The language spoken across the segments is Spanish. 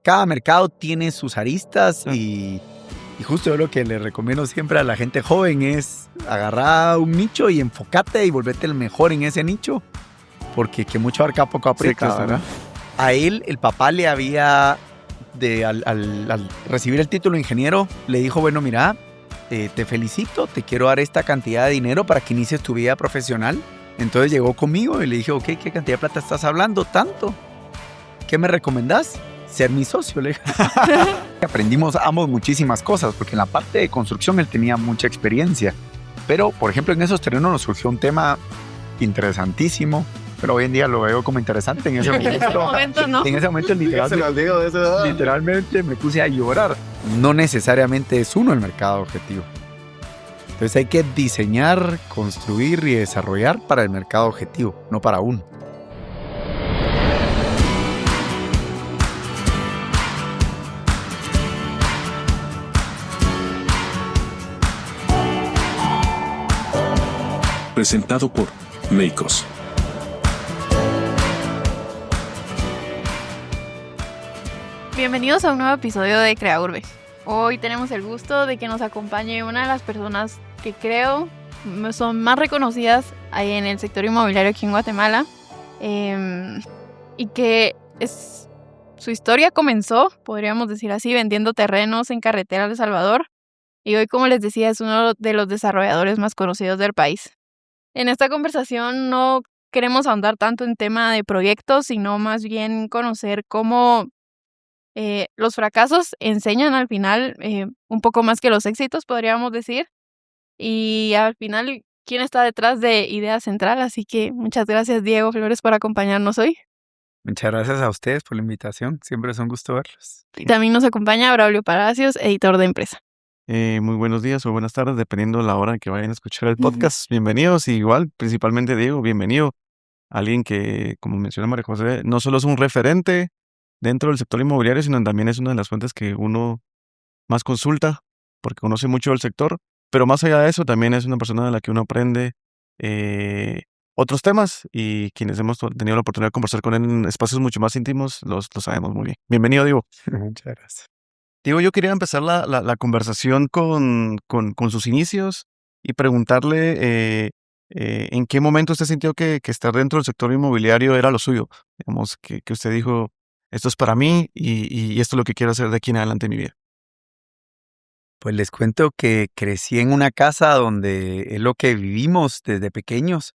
cada mercado tiene sus aristas y justo yo lo que le recomiendo siempre a la gente joven es agarrar un nicho y enfócate y volverte el mejor en ese nicho, porque que mucho abarca poco aprieta, Sí, ¿verdad? A él, el papá le había, al recibir el título de ingeniero, le dijo, bueno, mira, te felicito, te quiero dar esta cantidad de dinero para que inicies tu vida profesional. Entonces llegó conmigo y le dije, ok, ¿qué cantidad de plata estás hablando? ¿Tanto? ¿Qué me recomendás? Ser mi socio, le dije. Aprendimos ambos muchísimas cosas, porque en la parte de construcción él tenía mucha experiencia. Pero, por ejemplo, en esos terrenos nos surgió un tema interesantísimo, pero hoy en día lo veo como interesante. En ese momento, no. En ese momento literalmente me puse a llorar. No necesariamente es uno el mercado objetivo. Entonces hay que diseñar, construir y desarrollar para el mercado objetivo, no para uno. Presentado por Meikos. Bienvenidos a un nuevo episodio de Crea Urbe. Hoy tenemos el gusto de que nos acompañe una de las personas que creo son más reconocidas ahí en el sector inmobiliario aquí en Guatemala, y que su historia comenzó, podríamos decir así, vendiendo terrenos en carreteras de El Salvador, y hoy, como les decía, es uno de los desarrolladores más conocidos del país. En esta conversación no queremos ahondar tanto en tema de proyectos, sino más bien conocer cómo los fracasos enseñan al final un poco más que los éxitos, podríamos decir. Y al final, ¿quién está detrás de Idea Central? Así que muchas gracias, Diego Flores, por acompañarnos hoy. Muchas gracias a ustedes por la invitación. Siempre es un gusto verlos. Y también nos acompaña Braulio Palacios, editor de empresa. Muy buenos días o buenas tardes, dependiendo de la hora en que vayan a escuchar el podcast. Bienvenidos, y igual, principalmente Diego, bienvenido. Alguien que, como menciona María José, no solo es un referente dentro del sector inmobiliario, sino también es una de las fuentes que uno más consulta, porque conoce mucho del sector, pero más allá de eso, también es una persona de la que uno aprende otros temas, y quienes hemos tenido la oportunidad de conversar con él en espacios mucho más íntimos, lo sabemos muy bien. Bienvenido, Diego. Muchas gracias. Diego, yo quería empezar la conversación con sus inicios y preguntarle en qué momento usted sintió que estar dentro del sector inmobiliario era lo suyo. Digamos, que usted dijo, esto es para mí y esto es lo que quiero hacer de aquí en adelante en mi vida. Pues les cuento que crecí en una casa donde es lo que vivimos desde pequeños.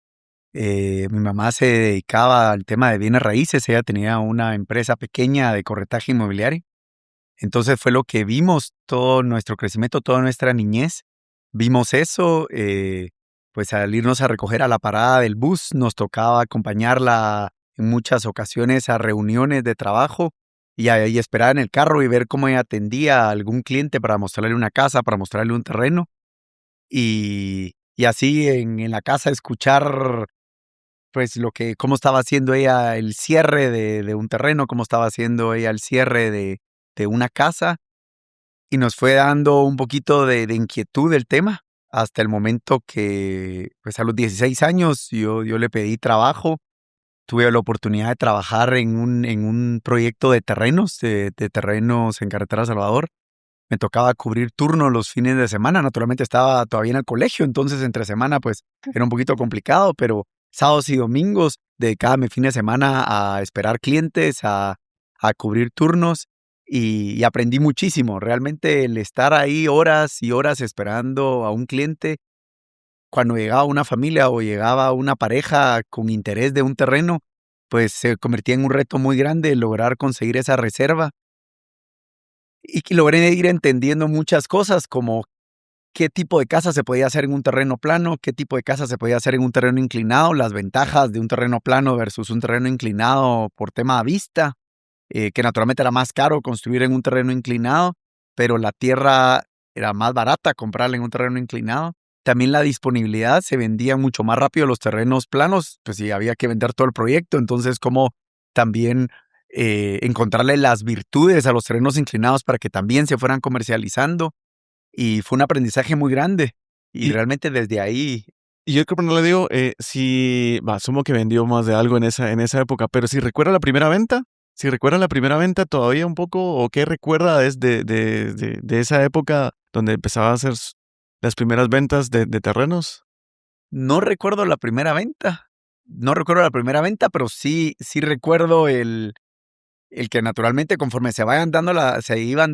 Mi mamá se dedicaba al tema de bienes raíces. Ella tenía una empresa pequeña de corretaje inmobiliario. Entonces fue lo que vimos todo nuestro crecimiento, toda nuestra niñez. Vimos eso, pues al irnos a recoger a la parada del bus, nos tocaba acompañarla en muchas ocasiones a reuniones de trabajo y esperar en el carro y ver cómo ella atendía a algún cliente para mostrarle una casa, para mostrarle un terreno. Y así en la casa escuchar pues cómo estaba haciendo ella el cierre de un terreno, cómo estaba haciendo ella el cierre de una casa, y nos fue dando un poquito de inquietud del tema, hasta el momento que, pues a los 16 años, yo le pedí trabajo. Tuve la oportunidad de trabajar en un proyecto de terrenos en Carretera Salvador. Me tocaba cubrir turnos los fines de semana. Naturalmente estaba todavía en el colegio, entonces entre semana pues era un poquito complicado, pero sábados y domingos dedicaba mi fin de semana a esperar clientes, a cubrir turnos, y aprendí muchísimo. Realmente el estar ahí horas y horas esperando a un cliente, cuando llegaba una familia o llegaba una pareja con interés de un terreno, pues se convertía en un reto muy grande lograr conseguir esa reserva. Y que logré ir entendiendo muchas cosas, como qué tipo de casa se podía hacer en un terreno plano, qué tipo de casa se podía hacer en un terreno inclinado, las ventajas de un terreno plano versus un terreno inclinado por tema de vista, que naturalmente era más caro construir en un terreno inclinado, pero la tierra era más barata comprarla en un terreno inclinado. También la disponibilidad, se vendían mucho más rápido los terrenos planos, pues sí, había que vender todo el proyecto. Entonces, como también encontrarle las virtudes a los terrenos inclinados para que también se fueran comercializando. Y fue un aprendizaje muy grande. Y realmente desde ahí... Y yo creo que no le digo, asumo que vendió más de algo en esa época, pero si recuerda la primera venta, Si recuerda la primera venta todavía un poco, o qué recuerda de esa época donde empezaba a hacer las primeras ventas de terrenos. No recuerdo la primera venta. No recuerdo la primera venta, pero sí recuerdo el que naturalmente conforme se iban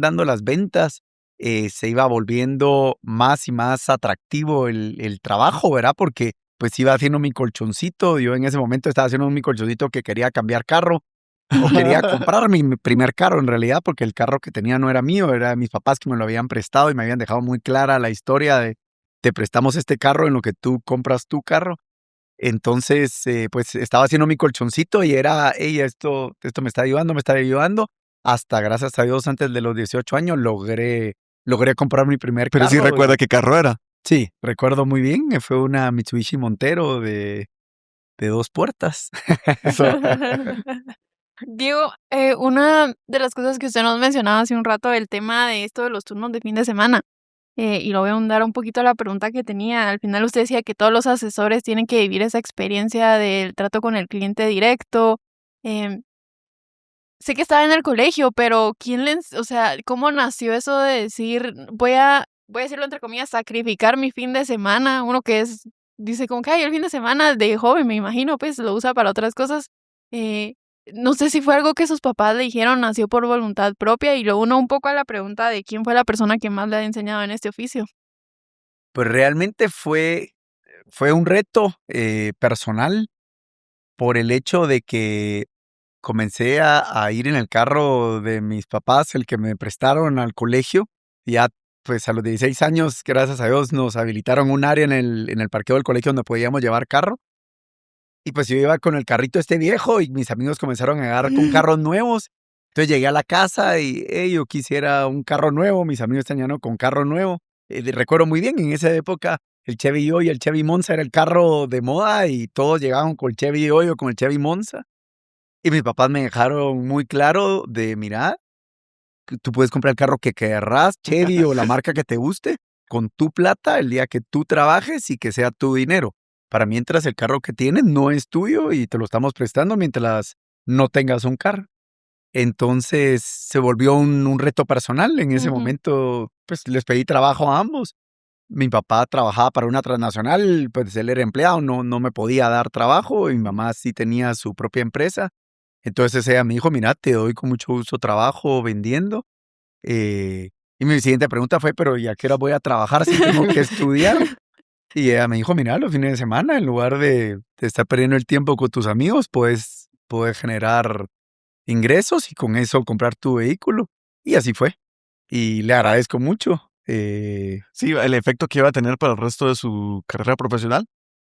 dando las ventas, se iba volviendo más y más atractivo el trabajo, ¿verdad? Porque pues iba haciendo mi colchoncito. Yo en ese momento estaba haciendo mi colchoncito que quería cambiar carro o quería comprar mi primer carro en realidad, porque el carro que tenía no era mío, era de mis papás que me lo habían prestado y me habían dejado muy clara la historia de te prestamos este carro en lo que tú compras tu carro. Entonces, pues estaba haciendo mi colchoncito y era, hey, esto me está ayudando. Hasta, gracias a Dios, antes de los 18 años logré comprar mi primer Pero sí carro. recuerda qué carro era. Sí, recuerdo muy bien. Fue una Mitsubishi Montero de 2 puertas. Diego, una de las cosas que usted nos mencionaba hace un rato, el tema de esto de los turnos de fin de semana, y lo voy a ahondar un poquito a la pregunta que tenía. Al final usted decía que todos los asesores tienen que vivir esa experiencia del trato con el cliente directo. Em, Sé que estaba en el colegio, pero o sea, ¿cómo nació eso de decir, voy a decirlo entre comillas, sacrificar mi fin de semana? Uno que dice como que, ay, el fin de semana de joven, me imagino, pues lo usa para otras cosas. Eh, no sé si fue algo que sus papás le dijeron, nació por voluntad propia, y lo uno un poco a la pregunta de quién fue la persona que más le ha enseñado en este oficio. Pues realmente fue un reto personal por el hecho de que comencé a ir en el carro de mis papás, el que me prestaron al colegio. Ya, pues a los 16 años, gracias a Dios, nos habilitaron un área en el parqueo del colegio donde podíamos llevar carro. Y pues yo iba con el carrito este viejo y mis amigos comenzaron a agarrar con carros nuevos. Entonces llegué a la casa y hey, yo quisiera un carro nuevo. Mis amigos tenían con carro nuevo. Recuerdo muy bien, en esa época el Chevy Hoy y el Chevy Monza era el carro de moda y todos llegaban con el Chevy Hoy o con el Chevy Monza. Y mis papás me dejaron muy claro de, mira, tú puedes comprar el carro que querrás, Chevy o la marca que te guste, con tu plata el día que tú trabajes y que sea tu dinero. Para mientras el carro que tienes no es tuyo y te lo estamos prestando mientras no tengas un carro. Entonces se volvió un reto personal. En ese momento, pues les pedí trabajo a ambos. Mi papá trabajaba para una transnacional, pues él era empleado, no me podía dar trabajo. Y mi mamá sí tenía su propia empresa. Entonces ella me dijo, mira, te doy con mucho gusto trabajo vendiendo. Y mi siguiente pregunta fue, pero ¿y a qué hora voy a trabajar si tengo que estudiar? Y ella me dijo, mira, los fines de semana, en lugar de estar perdiendo el tiempo con tus amigos, puedes generar ingresos y con eso comprar tu vehículo. Y así fue. Y le agradezco mucho. Sí, el efecto que iba a tener para el resto de su carrera profesional.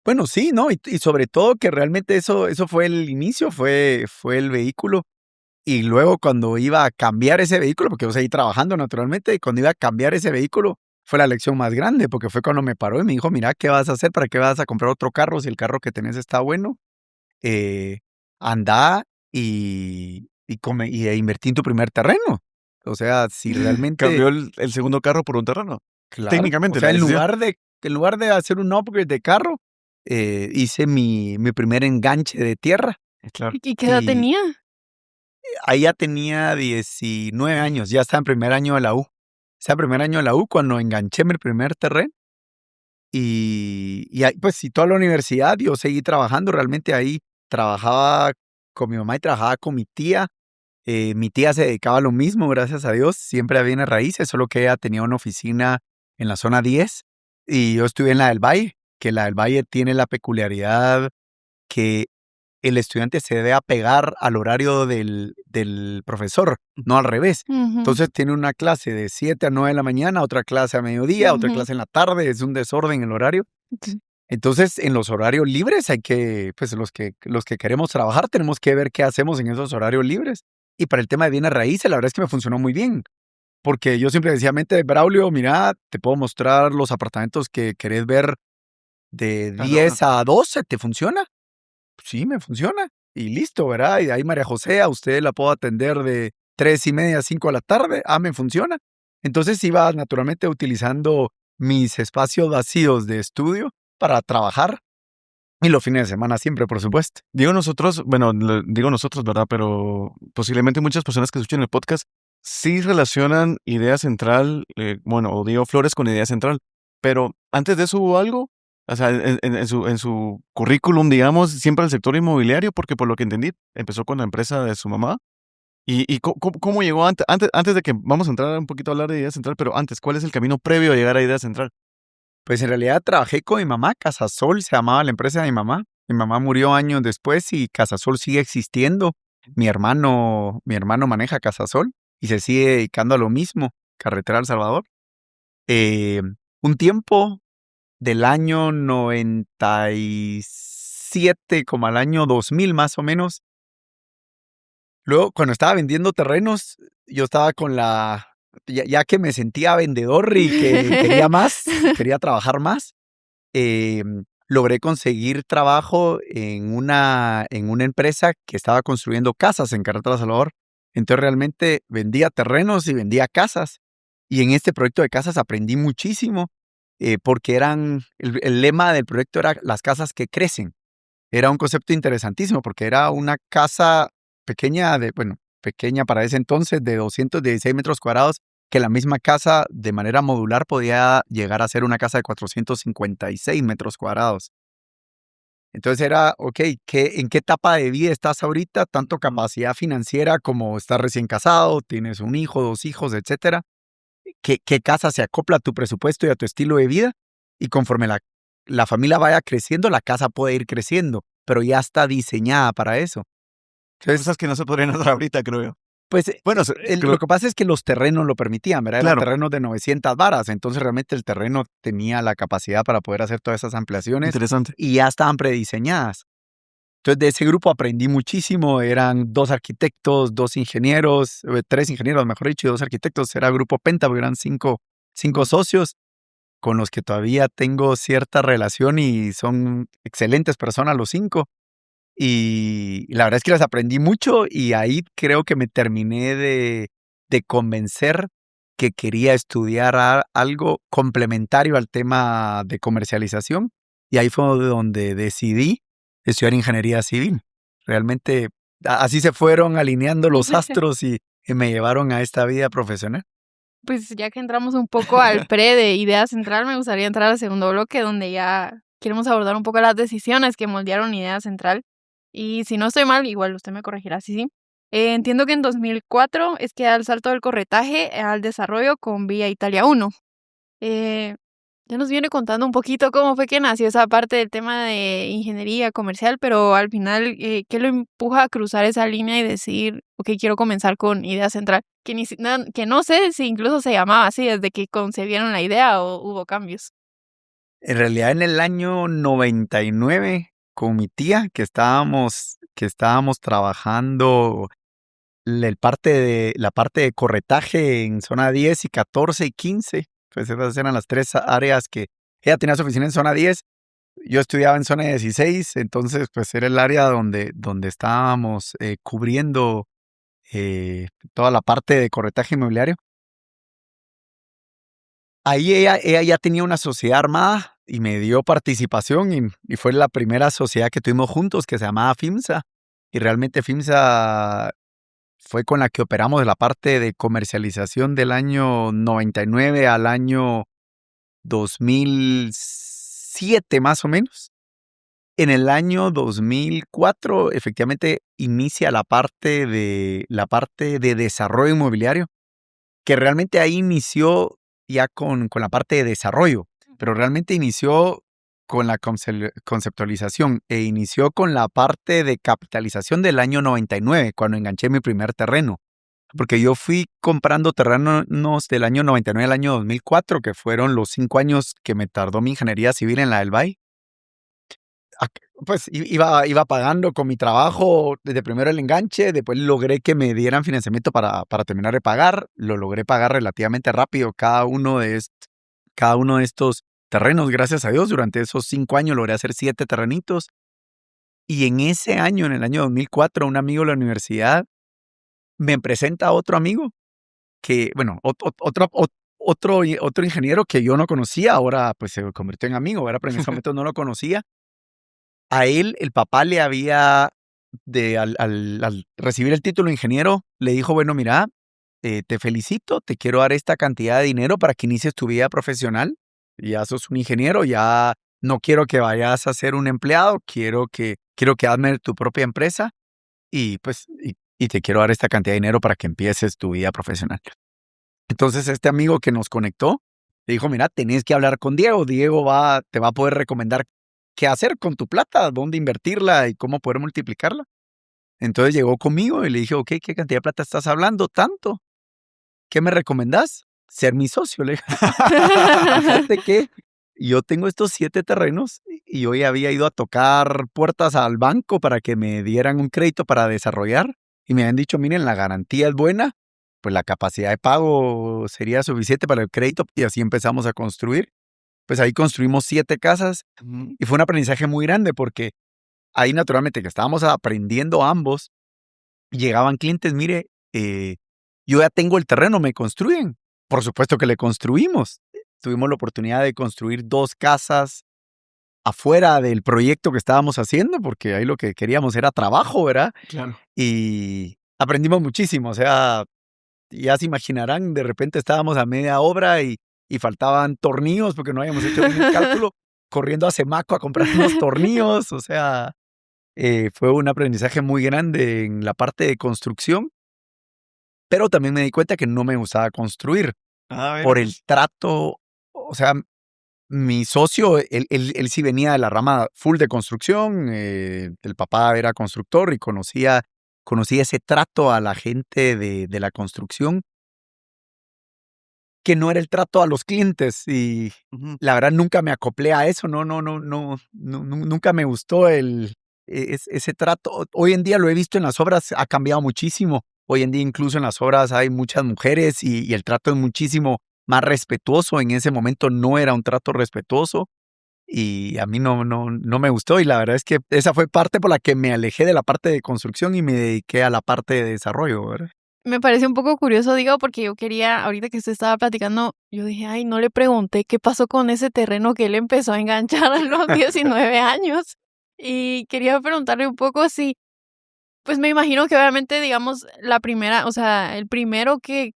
Bueno, sí, ¿no? Y sobre todo que realmente eso fue el inicio, fue el vehículo. Y luego cuando iba a cambiar ese vehículo, porque yo seguí trabajando naturalmente, y cuando iba a cambiar ese vehículo fue la lección más grande, porque fue cuando me paró y me dijo, mira, ¿qué vas a hacer? ¿Para qué vas a comprar otro carro si el carro que tenés está bueno? Anda e invertí en tu primer terreno. O sea, si realmente... Cambió el segundo carro por un terreno. Claro, Técnicamente. o sea, en lugar de hacer un upgrade de carro, hice mi primer enganche de tierra. Claro. ¿Y qué edad tenía? Ahí ya tenía 19 años, ya estaba en primer año de la U. Estaba en primer año de la U cuando enganché mi primer terreno. Y ahí, pues, y toda la universidad, yo seguí trabajando. Realmente ahí trabajaba con mi mamá y trabajaba con mi tía. Mi tía se dedicaba a lo mismo, gracias a Dios. Siempre a bienes raíces, solo que ella tenía una oficina en la zona 10 y yo estuve en la del Valle, que la del Valle tiene la peculiaridad que el estudiante se debe apegar al horario del profesor, no al revés. Entonces tiene una clase de 7 a 9 de la mañana, otra clase a mediodía, otra clase en la tarde, es un desorden el horario. Entonces, en los horarios libres hay que, pues los que queremos trabajar, tenemos que ver qué hacemos en esos horarios libres. Y para el tema de bienes raíces, la verdad es que me funcionó muy bien. Porque yo siempre decía, mente, Braulio, mira, te puedo mostrar los apartamentos que querés ver de 10 a 12, ¿te funciona? Sí, me funciona. Y listo, ¿verdad? Y de ahí María José, a usted la puedo atender de 3:30 a 5 de la tarde. Me funciona. Entonces iba naturalmente utilizando mis espacios vacíos de estudio para trabajar. Y los fines de semana siempre, por supuesto. Digo nosotros, ¿verdad? Pero posiblemente muchas personas que escuchan el podcast sí relacionan Idea Central, o Diego Flores con Idea Central. Pero antes de eso hubo algo, o sea, en su currículum, digamos, siempre el sector inmobiliario, porque por lo que entendí, empezó con la empresa de su mamá. ¿Y cómo llegó antes de que vamos a entrar un poquito a hablar de Idea Central, pero antes, ¿cuál es el camino previo a llegar a Idea Central? Pues en realidad trabajé con mi mamá, Casasol se llamaba la empresa de mi mamá. Mi mamá murió años después y Casasol sigue existiendo. Mi hermano maneja Casasol y se sigue dedicando a lo mismo, Carretera El Salvador. Un tiempo del año 97 como al año 2000 más o menos. Luego, cuando estaba vendiendo terrenos, yo estaba con ya que me sentía vendedor y que quería más, quería trabajar más, logré conseguir trabajo en una empresa que estaba construyendo casas en Carretera El Salvador. Entonces realmente vendía terrenos y vendía casas. Y en este proyecto de casas aprendí muchísimo porque el lema del proyecto era las casas que crecen. Era un concepto interesantísimo porque era una casa pequeña para ese entonces, de 216 metros cuadrados, que la misma casa de manera modular podía llegar a ser una casa de 456 metros cuadrados. Entonces era, ¿en qué etapa de vida estás ahorita? Tanto capacidad financiera como estás recién casado, tienes un hijo, 2 hijos, etcétera. ¿Qué casa se acopla a tu presupuesto y a tu estilo de vida? Y conforme la familia vaya creciendo, la casa puede ir creciendo, pero ya está diseñada para eso. Entonces, Cosas que no se podrían hacer ahorita, creo yo. pues Bueno, lo que pasa es que los terrenos lo permitían, ¿verdad? Eran Claro. terrenos de 900 varas, entonces realmente el terreno tenía la capacidad para poder hacer todas esas ampliaciones Interesante. y ya estaban prediseñadas. Entonces de ese grupo aprendí muchísimo, eran 2 arquitectos, 2 ingenieros, 3 ingenieros, mejor dicho, y 2 arquitectos, era grupo Penta, porque eran 5 socios con los que todavía tengo cierta relación y son excelentes personas los 5. Y la verdad es que les aprendí mucho y ahí creo que me terminé de convencer que quería estudiar algo complementario al tema de comercialización. Y ahí fue donde decidí estudiar ingeniería civil. Realmente así se fueron alineando los astros y me llevaron a esta vida profesional. Pues ya que entramos un poco al pre de Idea Central, me gustaría entrar al segundo bloque donde ya queremos abordar un poco las decisiones que moldearon Idea Central. Y si no estoy mal, igual usted me corregirá, sí. Entiendo que en 2004 es que da el salto del corretaje al desarrollo con Vía Italia 1. Ya nos viene contando un poquito cómo fue que nació esa parte del tema de ingeniería comercial, pero al final, ¿qué lo empuja a cruzar esa línea y decir, ok, quiero comenzar con Idea Central? Que no sé si incluso se llamaba así desde que concebieron la idea o hubo cambios. En realidad en el año 99 con mi tía que estábamos trabajando la parte de corretaje en zona 10 y 14 y 15, pues esas eran las 3 áreas que ella tenía su oficina en zona 10, yo estudiaba en zona 16, entonces pues era el área donde estábamos cubriendo toda la parte de corretaje inmobiliario. Ahí ella ya tenía una sociedad armada y me dio participación y fue la primera sociedad que tuvimos juntos que se llamaba FIMSA. Y realmente FIMSA fue con la que operamos la parte de comercialización del año 99 al año 2007 más o menos. En el año 2004 efectivamente inicia la parte de desarrollo inmobiliario, que realmente ahí inició ya con la parte de desarrollo, pero realmente inició con la conceptualización e inició con la parte de capitalización del año 99, cuando enganché mi primer terreno. Porque yo fui comprando terrenos del año 99 al año 2004, que fueron los 5 años que me tardó mi ingeniería civil en la del Valle. Pues iba pagando con mi trabajo desde primero el enganche, después logré que me dieran financiamiento para terminar de pagar, lo logré pagar relativamente rápido cada uno de estos terrenos, gracias a Dios, durante esos 5 años logré hacer 7 terrenitos, y en ese año, en el año 2004, un amigo de la universidad me presenta a otro amigo, que, bueno, otro ingeniero que yo no conocía, ahora pues se convirtió en amigo, ¿verdad? Pero en ese momento no lo conocía. a él, el papá le había, al recibir el título de ingeniero, le dijo, bueno, mira, te felicito, te quiero dar esta cantidad de dinero para que inicies tu vida profesional. Ya sos un ingeniero, ya no quiero que vayas a ser un empleado, quiero que armes tu propia empresa y pues y te quiero dar esta cantidad de dinero para que empieces tu vida profesional. Entonces este amigo que nos conectó le dijo, mira, tenés que hablar con Diego. Diego te va a poder recomendar qué hacer con tu plata, dónde invertirla y cómo poder multiplicarla. Entonces llegó conmigo y le dije, ok, ¿qué cantidad de plata estás hablando? Tanto. ¿Qué me recomendás? Ser mi socio. Le dije, fíjate que yo tengo estos 7 terrenos y hoy había ido a tocar puertas al banco para que me dieran un crédito para desarrollar. Y me habían dicho, miren, la garantía es buena, pues la capacidad de pago sería suficiente para el crédito y así empezamos a construir. Pues ahí construimos 7 casas y fue un aprendizaje muy grande porque ahí naturalmente que estábamos aprendiendo ambos, llegaban clientes, mire, yo ya tengo el terreno, ¿me construyen? Por supuesto que le construimos. Tuvimos la oportunidad de construir 2 casas afuera del proyecto que estábamos haciendo, porque ahí lo que queríamos era trabajo, ¿verdad? Claro. Y aprendimos muchísimo, o sea, ya se imaginarán, de repente estábamos a media obra y faltaban tornillos porque no habíamos hecho bien el cálculo, corriendo a Semaco a comprar unos tornillos, o sea, fue un aprendizaje muy grande en la parte de construcción, pero también me di cuenta que no me gustaba construir por el trato, o sea, mi socio, él sí venía de la rama full de construcción, el papá era constructor y conocía ese trato a la gente de la construcción, que no era el trato a los clientes y la verdad nunca me acoplé a eso, nunca me gustó ese trato. Hoy en día lo he visto en las obras, ha cambiado muchísimo. Hoy en día incluso en las obras hay muchas mujeres y el trato es muchísimo más respetuoso. En ese momento no era un trato respetuoso y a mí no me gustó y la verdad es que esa fue parte por la que me alejé de la parte de construcción y me dediqué a la parte de desarrollo, ¿verdad? Me parece un poco curioso, digo, porque yo quería, ahorita que usted estaba platicando, yo dije, ay, no le pregunté qué pasó con ese terreno que él empezó a enganchar a los 19 años. Y quería preguntarle un poco si, pues me imagino que obviamente, digamos, la primera, o sea, el primero que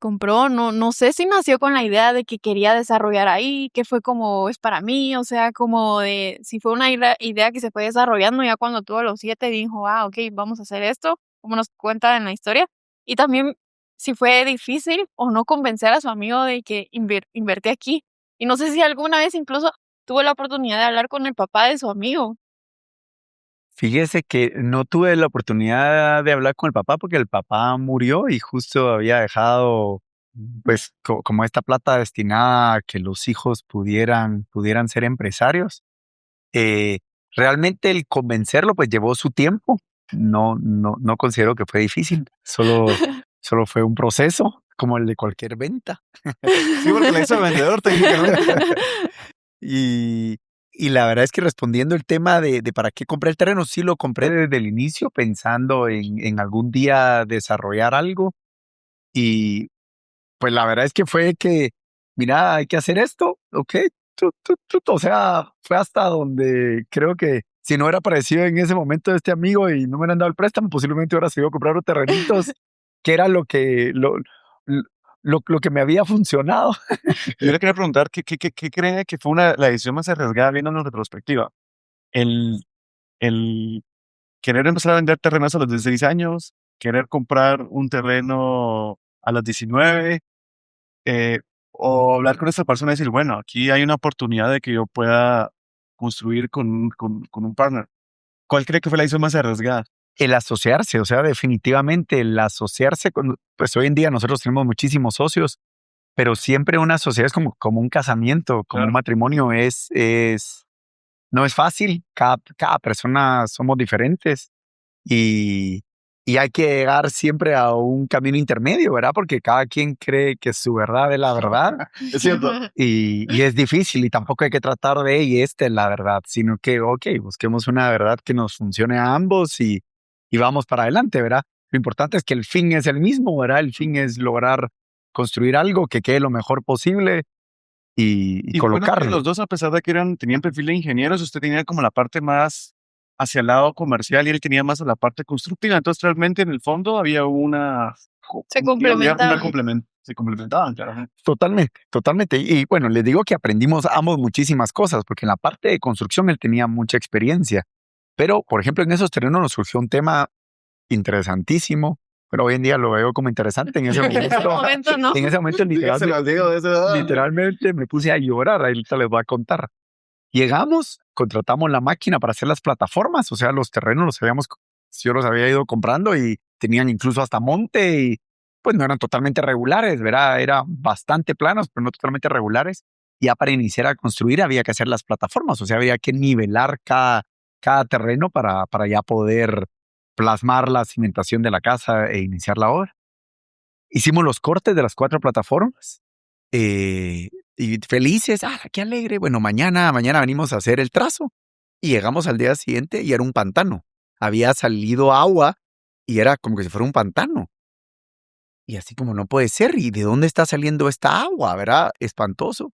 compró, no sé si nació con la idea de que quería desarrollar ahí, que fue como, es para mí, o sea, como de, si fue una idea que se fue desarrollando ya cuando tuvo los 7, dijo, ok, vamos a hacer esto, como nos cuenta en la historia. Y también si fue difícil o no convencer a su amigo de que invierte aquí. Y no sé si alguna vez incluso tuvo la oportunidad de hablar con el papá de su amigo. Fíjese que no tuve la oportunidad de hablar con el papá porque el papá murió y justo había dejado pues como esta plata destinada a que los hijos pudieran ser empresarios. Realmente el convencerlo pues llevó su tiempo. No considero que fue difícil. Solo fue un proceso como el de cualquier venta. Sí, porque la hizo el vendedor técnicamente. Y la verdad es que respondiendo el tema de para qué compré el terreno, sí lo compré desde el inicio pensando en algún día desarrollar algo. Y pues la verdad es que fue que, mira, hay que hacer esto, ok. O sea, fue hasta donde creo que si no hubiera aparecido en ese momento este amigo y no me hubieran dado el préstamo, posiblemente hubiera seguido comprando terrenitos, que era lo que me había funcionado. Yo le quería preguntar, ¿qué cree que fue la decisión más arriesgada viendo en retrospectiva? El querer empezar a vender terrenos a los 16 años, querer comprar un terreno a los 19, o hablar con esta persona y decir, bueno, aquí hay una oportunidad de que yo pueda construir con un partner. ¿Cuál cree que fue la decisión más arriesgada? El asociarse, o sea, definitivamente el asociarse pues hoy en día nosotros tenemos muchísimos socios, pero siempre una sociedad es como un casamiento, como un matrimonio no es fácil, cada persona somos diferentes y hay que llegar siempre a un camino intermedio, ¿verdad? Porque cada quien cree que su verdad es la verdad. Es cierto. Y es difícil y tampoco hay que tratar de, y esta es la verdad, sino que, ok, busquemos una verdad que nos funcione a ambos y vamos para adelante, ¿verdad? Lo importante es que el fin es el mismo, ¿verdad? El fin es lograr construir algo que quede lo mejor posible y bueno que colocarlo. los dos, a pesar de que tenían perfil de ingenieros, usted tenía como la parte más hacia el lado comercial y él tenía más a la parte constructiva. Entonces, realmente en el fondo había Se se complementaban, claro. Totalmente, totalmente. Y bueno, les digo que aprendimos ambos muchísimas cosas, porque en la parte de construcción él tenía mucha experiencia. Pero, por ejemplo, en esos terrenos nos surgió un tema interesantísimo, pero hoy en día lo veo como interesante. En ese En ese momento, momento no. en ese momento literalmente me puse a llorar. Ahorita les voy a contar. Llegamos, contratamos la máquina para hacer las plataformas, o sea, los terrenos yo los había ido comprando y tenían incluso hasta monte y pues no eran totalmente regulares, ¿verdad? Eran bastante planos, pero no totalmente regulares. Ya para iniciar a construir había que hacer las plataformas, o sea, había que nivelar cada terreno para ya poder plasmar la cimentación de la casa e iniciar la obra. Hicimos los cortes de las 4 plataformas. Y felices, qué alegre. Bueno, mañana venimos a hacer el trazo. Y llegamos al día siguiente y era un pantano. Había salido agua y era como que si fuera un pantano. Y así como no puede ser. ¿Y de dónde está saliendo esta agua? ¿Verdad? Espantoso.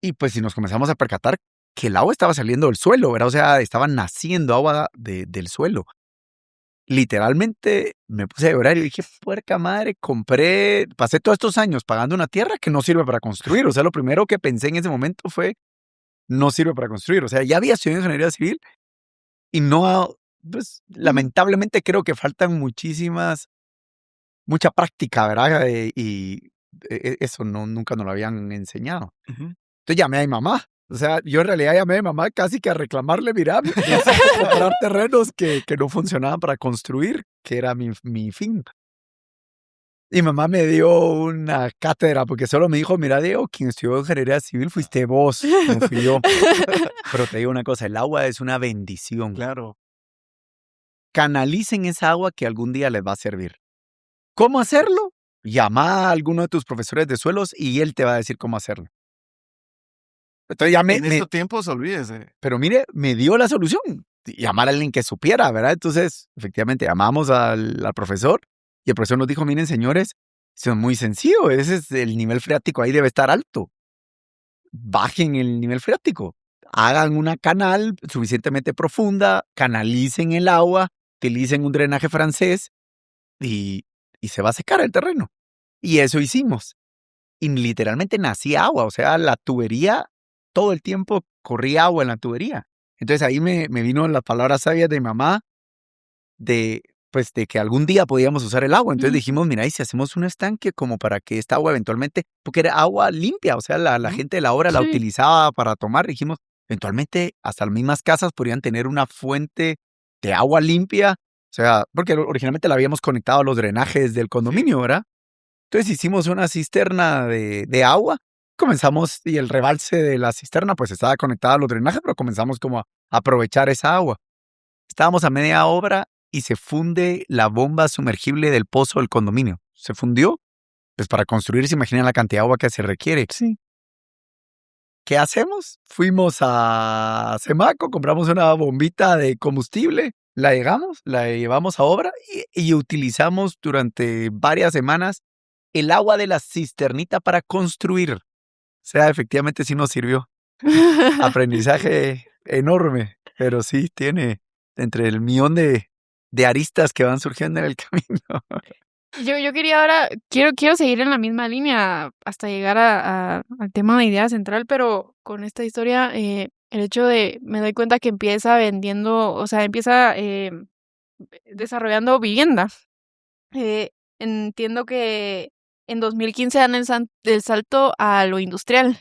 Y pues si nos comenzamos a percatar que el agua estaba saliendo del suelo, ¿verdad? O sea, estaba naciendo agua del suelo. Literalmente me puse a llorar y dije, puerca madre, pasé todos estos años pagando una tierra que no sirve para construir. O sea, lo primero que pensé en ese momento fue, no sirve para construir. O sea, ya había estudiado ingeniería civil y pues lamentablemente creo que faltan mucha práctica, ¿verdad? Eso nunca nos lo habían enseñado. Entonces llamé a mi mamá. O sea, yo en realidad llamé a mi mamá casi que a reclamarle, mira, comprar terrenos que no funcionaban para construir, que era mi fin. Y mamá me dio una cátedra, porque solo me dijo, mira, Diego, quien estudió ingeniería civil fuiste vos, no fui yo. Pero te digo una cosa, el agua es una bendición. Claro. Canalicen esa agua que algún día les va a servir. ¿Cómo hacerlo? Llama a alguno de tus profesores de suelos y él te va a decir cómo hacerlo. Entonces en estos tiempos, olvídese. Pero mire, me dio la solución. Llamar a alguien que supiera, ¿verdad? Entonces, efectivamente, llamamos al profesor y el profesor nos dijo, miren, señores, eso es muy sencillo. Ese es el nivel freático, ahí debe estar alto. Bajen el nivel freático. Hagan una canal suficientemente profunda, canalicen el agua, utilicen un drenaje francés y se va a secar el terreno. Y eso hicimos. Y literalmente nacía agua, o sea, la tubería, todo el tiempo corría agua en la tubería. Entonces ahí me vino las palabras sabias de mi mamá de que algún día podíamos usar el agua. Entonces dijimos, mira, ¿y si hacemos un estanque como para que esta agua eventualmente, porque era agua limpia, o sea, la gente de la obra la utilizaba para tomar, dijimos, eventualmente hasta las mismas casas podrían tener una fuente de agua limpia, o sea, porque originalmente la habíamos conectado a los drenajes del condominio, ¿verdad? Entonces hicimos una cisterna de agua, comenzamos, y el rebalse de la cisterna pues estaba conectada a los drenajes, pero comenzamos como a aprovechar esa agua. Estábamos a media obra y se funde la bomba sumergible del pozo del condominio. Se fundió, pues para construir se imaginan la cantidad de agua que se requiere. Sí. ¿Qué hacemos? Fuimos a Semaco, compramos una bombita de combustible, la llevamos a obra y utilizamos durante varias semanas el agua de la cisternita para construir. O sea, efectivamente sí nos sirvió. Aprendizaje enorme, pero sí tiene entre el millón de aristas que van surgiendo en el camino. Yo quería ahora, quiero seguir en la misma línea hasta llegar al tema de idea central, pero con esta historia, el hecho de, me doy cuenta que empieza desarrollando vivienda. Entiendo que en 2015 dan el salto a lo industrial,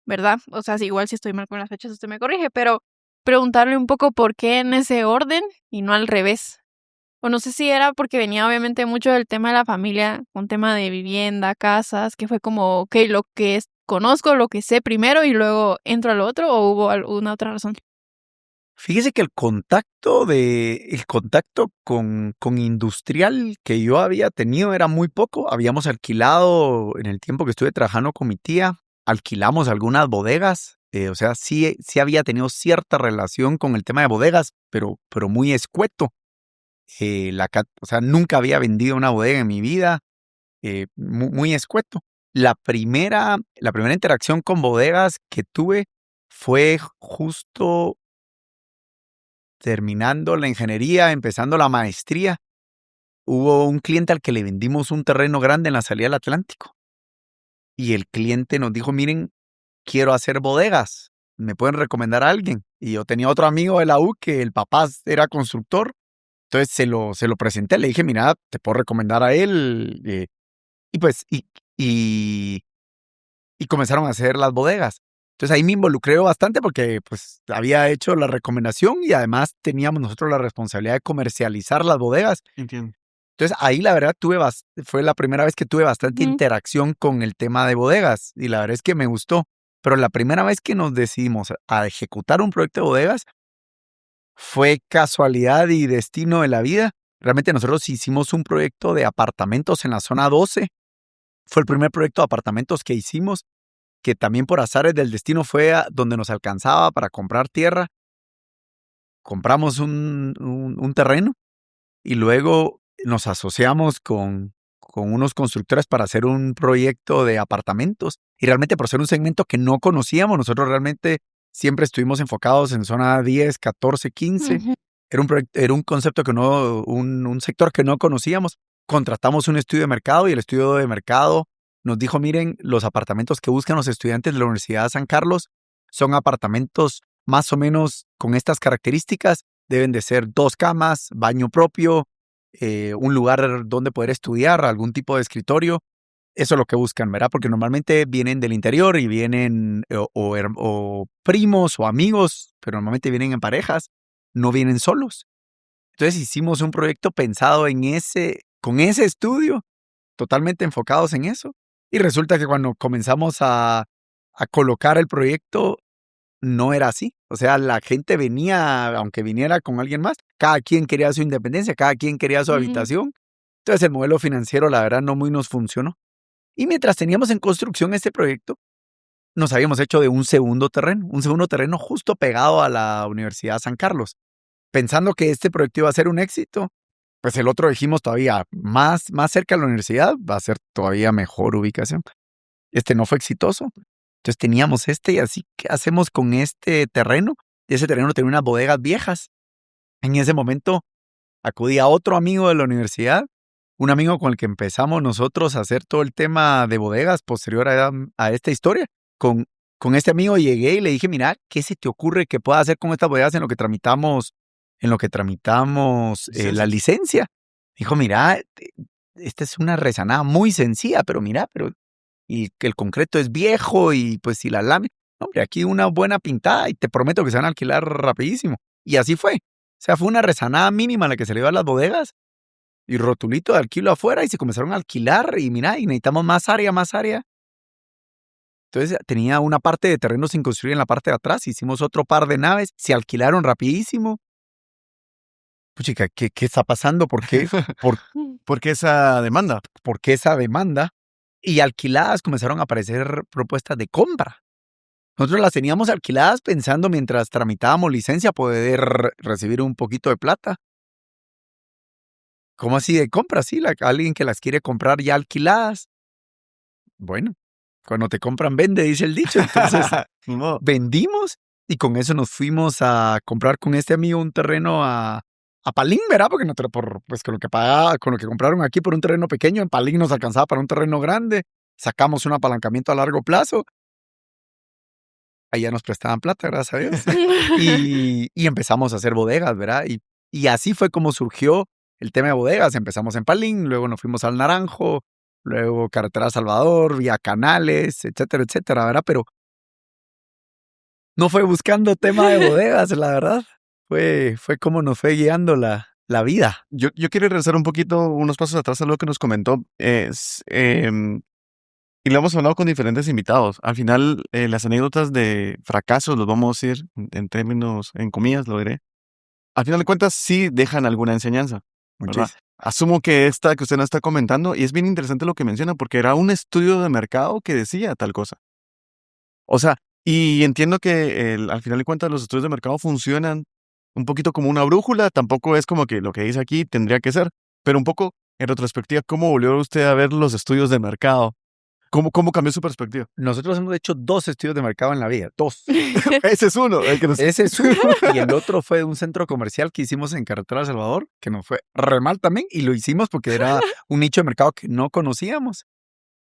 ¿verdad? O sea, igual si estoy mal con las fechas, usted me corrige, pero preguntarle un poco por qué en ese orden y no al revés. O no sé si era porque venía obviamente mucho del tema de la familia, un tema de vivienda, casas, que fue como, ok, lo que conozco, lo que sé primero y luego entro al otro, o hubo alguna otra razón. Fíjese que el contacto con industrial que yo había tenido era muy poco. Habíamos alquilado, en el tiempo que estuve trabajando con mi tía, alquilamos algunas bodegas. O sea, sí había tenido cierta relación con el tema de bodegas, pero muy escueto. O sea, nunca había vendido una bodega en mi vida, muy escueto. La primera interacción con bodegas que tuve fue justo terminando la ingeniería, empezando la maestría. Hubo un cliente al que le vendimos un terreno grande en la salida del Atlántico. Y el cliente nos dijo, miren, quiero hacer bodegas, ¿me pueden recomendar a alguien? Y yo tenía otro amigo de la U que el papá era constructor, entonces se lo presenté, le dije, mira, te puedo recomendar a él. Y comenzaron a hacer las bodegas. Entonces ahí me involucré bastante porque pues había hecho la recomendación y además teníamos nosotros la responsabilidad de comercializar las bodegas. Entiendo. Entonces ahí la verdad fue la primera vez que tuve bastante interacción con el tema de bodegas y la verdad es que me gustó. Pero la primera vez que nos decidimos a ejecutar un proyecto de bodegas fue casualidad y destino de la vida. Realmente nosotros hicimos un proyecto de apartamentos en la zona 12. Fue el primer proyecto de apartamentos que hicimos, que también por azares del destino fue donde nos alcanzaba para comprar tierra. Compramos un terreno y luego nos asociamos con unos constructores para hacer un proyecto de apartamentos. Y realmente por ser un segmento que no conocíamos, nosotros realmente siempre estuvimos enfocados en zona 10, 14, 15. Ujú. Era un concepto un sector que no conocíamos. Contratamos un estudio de mercado y el estudio de mercado nos dijo, miren, los apartamentos que buscan los estudiantes de la Universidad de San Carlos son apartamentos más o menos con estas características. Deben de ser 2 camas, baño propio, un lugar donde poder estudiar, algún tipo de escritorio. Eso es lo que buscan, ¿verdad? Porque normalmente vienen del interior y vienen o primos o amigos, pero normalmente vienen en parejas, no vienen solos. Entonces hicimos un proyecto pensado con ese estudio, totalmente enfocados en eso. Y resulta que cuando comenzamos a colocar el proyecto, no era así. O sea, la gente venía, aunque viniera con alguien más, cada quien quería su independencia, cada quien quería su habitación. Entonces el modelo financiero, la verdad, no muy nos funcionó. Y mientras teníamos en construcción este proyecto, nos habíamos hecho de un segundo terreno justo pegado a la Universidad de San Carlos. Pensando que este proyecto iba a ser un éxito, pues el otro dijimos todavía más cerca de la universidad, va a ser todavía mejor ubicación. Este no fue exitoso. Entonces teníamos y así, ¿qué hacemos con este terreno? Y ese terreno tenía unas bodegas viejas. En ese momento acudí a otro amigo de la universidad, un amigo con el que empezamos nosotros a hacer todo el tema de bodegas posterior a esta historia. Con este amigo llegué y le dije, mira, ¿qué se te ocurre que pueda hacer con estas bodegas en lo que tramitamos la licencia? Dijo, mira, esta es una rezanada muy sencilla, pero mira, y que el concreto es viejo y pues si la lámina, hombre, aquí una buena pintada y te prometo que se van a alquilar rapidísimo. Y así fue. O sea, fue una rezanada mínima la que se le dio a las bodegas y rotulito de alquilo afuera y se comenzaron a alquilar y mira, y necesitamos más área. Entonces tenía una parte de terreno sin construir en la parte de atrás, hicimos otro par de naves, se alquilaron rapidísimo. Puchica, ¿qué está pasando? ¿Por qué? ¿Por qué esa demanda? ¿Por qué esa demanda? Y alquiladas comenzaron a aparecer propuestas de compra. Nosotros las teníamos alquiladas pensando mientras tramitábamos licencia poder recibir un poquito de plata. ¿Cómo así de compra? Sí, alguien que las quiere comprar ya alquiladas. Bueno, cuando te compran vende, dice el dicho. Entonces vendimos y con eso nos fuimos a comprar con este amigo un terreno a Palín, ¿verdad? Porque pues con lo que compraron aquí por un terreno pequeño, en Palín nos alcanzaba para un terreno grande. Sacamos un apalancamiento a largo plazo. Ahí ya nos prestaban plata, gracias a Dios. y empezamos a hacer bodegas, ¿verdad? Y así fue como surgió el tema de bodegas. Empezamos en Palín, luego nos fuimos al Naranjo, luego Carretera Salvador, vía Canales, etcétera, etcétera, ¿verdad? Pero no fue buscando tema de bodegas, la verdad. Fue como nos fue guiando la vida. Yo quiero regresar un poquito, unos pasos atrás a lo que nos comentó. Y lo hemos hablado con diferentes invitados. Al final, las anécdotas de fracasos, los vamos a decir en comillas, lo diré. Al final de cuentas, sí dejan alguna enseñanza, ¿verdad? Muchísimo. Asumo que que usted nos está comentando, y es bien interesante lo que menciona, porque era un estudio de mercado que decía tal cosa. O sea, y entiendo que al final de cuentas los estudios de mercado funcionan un poquito como una brújula, tampoco es como que lo que dice aquí tendría que ser, pero un poco en retrospectiva, ¿cómo volvió usted a ver los estudios de mercado? ¿Cómo cambió su perspectiva? Nosotros hemos hecho 2 estudios de mercado en la vida, 2. Ese es uno. Ese es uno, y el otro fue un centro comercial que hicimos en Carretera El Salvador, que nos fue re mal también, y lo hicimos porque era un nicho de mercado que no conocíamos.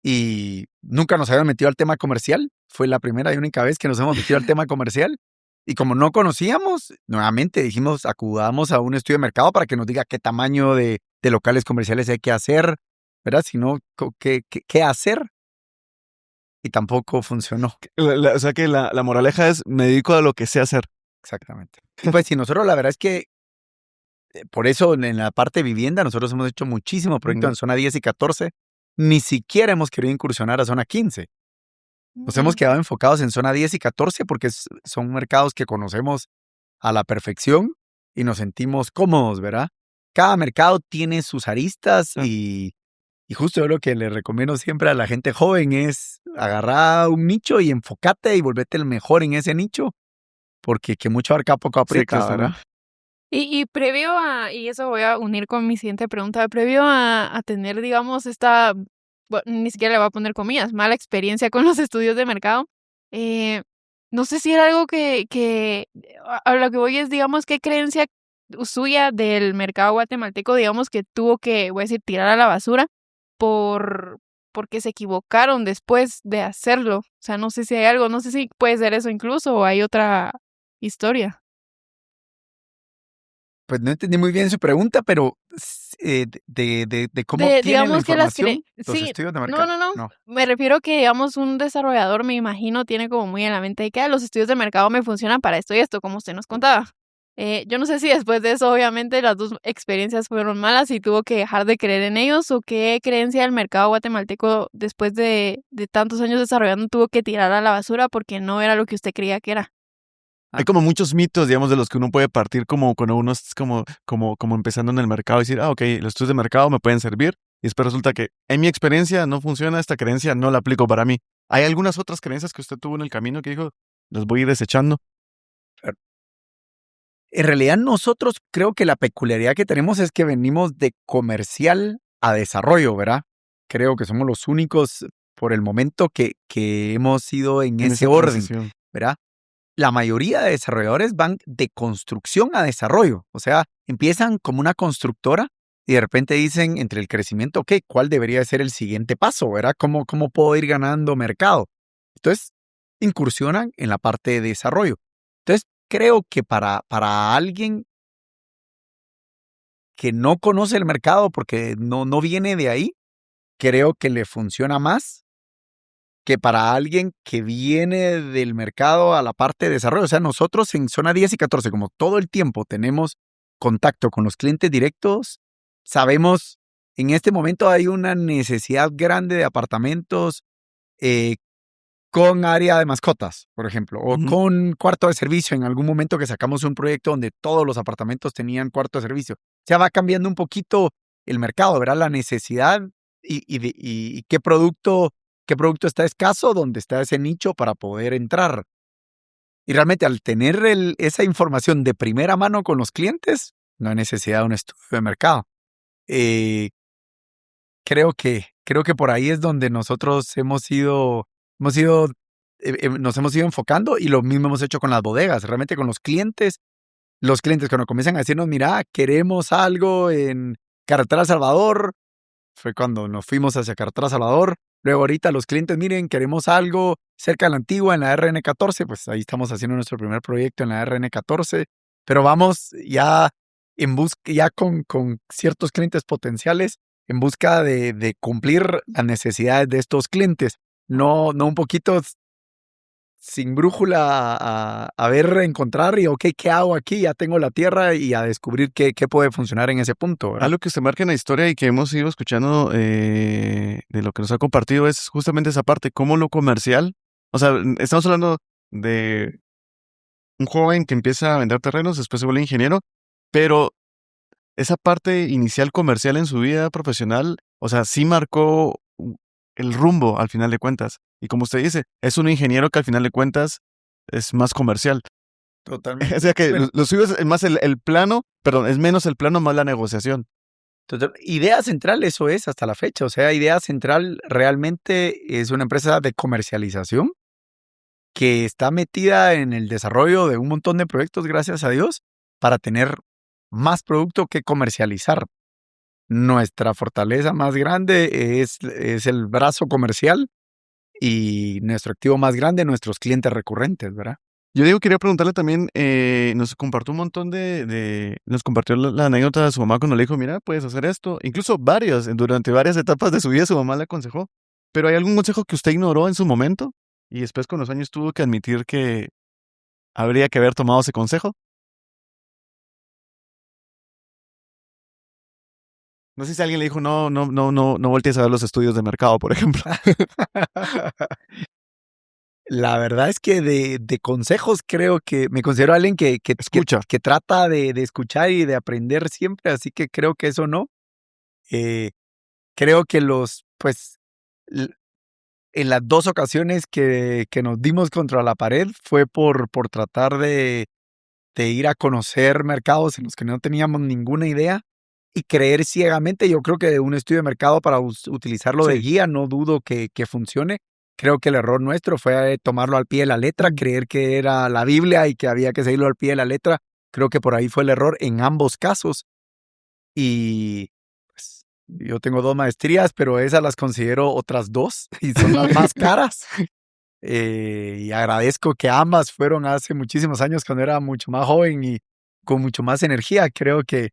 Y nunca nos habíamos metido al tema comercial. Fue la primera y única vez que nos hemos metido al tema comercial. Y como no conocíamos, nuevamente dijimos, acudamos a un estudio de mercado para que nos diga qué tamaño de locales comerciales hay que hacer, ¿verdad? Si no, ¿qué hacer? Y tampoco funcionó. O sea que la moraleja es, me dedico a lo que sé hacer. Exactamente. Y pues si nosotros la verdad es que, por eso en la parte de vivienda, nosotros hemos hecho muchísimos proyectos en zona 10 y 14. Ni siquiera hemos querido incursionar a zona 15. Nos hemos quedado enfocados en zona 10 y 14 porque son mercados que conocemos a la perfección y nos sentimos cómodos, ¿verdad? Cada mercado tiene sus aristas y justo yo lo que le recomiendo siempre a la gente joven es agarrar un nicho y enfócate y volvete el mejor en ese nicho, porque que mucho abarca poco aprieta, ¿verdad? Y previo a, y eso voy a unir con mi siguiente pregunta, previo a tener, digamos, esta, bueno, ni siquiera le voy a poner comillas, mala experiencia con los estudios de mercado, no sé si era algo que a lo que voy es, digamos, qué creencia suya del mercado guatemalteco, digamos, que tuvo que, voy a decir, tirar a la basura porque se equivocaron después de hacerlo. O sea, no sé si hay algo, no sé si puede ser eso incluso o hay otra historia. Pues no entendí muy bien su pregunta, pero de cómo tienen la Digamos que las información los sí, estudios de mercado. no. Me refiero que, digamos, un desarrollador, me imagino, tiene como muy en la mente de que los estudios de mercado me funcionan para esto y esto, como usted nos contaba. Yo no sé si después de eso, obviamente, las 2 experiencias fueron malas y tuvo que dejar de creer en ellos, o qué creencia del mercado guatemalteco después de tantos años desarrollando tuvo que tirar a la basura porque no era lo que usted creía que era. Hay como muchos mitos, digamos, de los que uno puede partir como cuando uno es como empezando en el mercado y decir, ok, los estudios de mercado me pueden servir. Y después resulta que en mi experiencia no funciona, esta creencia no la aplico para mí. ¿Hay algunas otras creencias que usted tuvo en el camino que dijo, las voy a ir desechando? En realidad nosotros creo que la peculiaridad que tenemos es que venimos de comercial a desarrollo, ¿verdad? Creo que somos los únicos por el momento que hemos ido en ese orden, transición, ¿verdad? La mayoría de desarrolladores van de construcción a desarrollo. O sea, empiezan como una constructora y de repente dicen entre el crecimiento, ok, ¿cuál debería ser el siguiente paso? ¿Verdad? ¿Cómo puedo ir ganando mercado? Entonces, incursionan en la parte de desarrollo. Entonces, creo que para alguien que no conoce el mercado porque no viene de ahí, creo que le funciona más que para alguien que viene del mercado a la parte de desarrollo. O sea, nosotros en zona 10 y 14, como todo el tiempo tenemos contacto con los clientes directos, sabemos, en este momento hay una necesidad grande de apartamentos con área de mascotas, por ejemplo, o con cuarto de servicio. En algún momento que sacamos un proyecto donde todos los apartamentos tenían cuarto de servicio. O sea, va cambiando un poquito el mercado, ¿verdad? La necesidad y qué producto está escaso, donde está ese nicho para poder entrar. Y realmente al tener esa información de primera mano con los clientes, no hay necesidad de un estudio de mercado. Creo que por ahí es donde nosotros nos hemos ido enfocando, y lo mismo hemos hecho con las bodegas. Realmente con los clientes cuando comienzan a decirnos, mira, queremos algo en Carretera El Salvador, fue cuando nos fuimos hacia Carretera El Salvador. Luego ahorita los clientes, miren, queremos algo cerca de la Antigua, en la RN14, pues ahí estamos haciendo nuestro primer proyecto en la RN14, pero vamos ya con ciertos clientes potenciales en busca de cumplir las necesidades de estos clientes, no un poquito sin brújula a ver, encontrar y ok, ¿qué hago aquí? Ya tengo la tierra y a descubrir qué puede funcionar en ese punto, ¿verdad? Algo que se marca en la historia y que hemos ido escuchando de lo que nos ha compartido es justamente esa parte, cómo lo comercial, o sea, estamos hablando de un joven que empieza a vender terrenos, después se vuelve ingeniero, pero esa parte inicial comercial en su vida profesional, o sea, sí marcó el rumbo al final de cuentas. Y como usted dice, es un ingeniero que al final de cuentas es más comercial. Totalmente. O sea que lo suyo es más el plano, perdón, es menos el plano, más la negociación. Entonces, Idea Central eso es hasta la fecha. O sea, Idea Central realmente es una empresa de comercialización que está metida en el desarrollo de un montón de proyectos, gracias a Dios, para tener más producto que comercializar. Nuestra fortaleza más grande es el brazo comercial y nuestro activo más grande, nuestros clientes recurrentes, ¿verdad? Yo digo, quería preguntarle también, nos compartió un montón nos compartió la anécdota de su mamá cuando le dijo, mira, puedes hacer esto. Incluso durante varias etapas de su vida su mamá le aconsejó. Pero ¿hay algún consejo que usted ignoró en su momento y después con los años tuvo que admitir que habría que haber tomado ese consejo? No sé si alguien le dijo, no voltees a ver los estudios de mercado, por ejemplo. La verdad es que de consejos creo que me considero alguien que Escucha. que trata de escuchar y de aprender siempre, así que creo que eso no. Creo que en las 2 ocasiones que nos dimos contra la pared fue por tratar de ir a conocer mercados en los que no teníamos ninguna idea y creer ciegamente. Yo creo que un estudio de mercado para utilizarlo de Sí. guía no dudo que funcione. Creo que el error nuestro fue tomarlo al pie de la letra, creer que era la Biblia y que había que seguirlo al pie de la letra. Creo que por ahí fue el error en ambos casos. Y pues, yo tengo 2 maestrías, pero esas las considero otras 2 y son las más caras. Y agradezco que ambas fueron hace muchísimos años cuando era mucho más joven y con mucho más energía. Creo que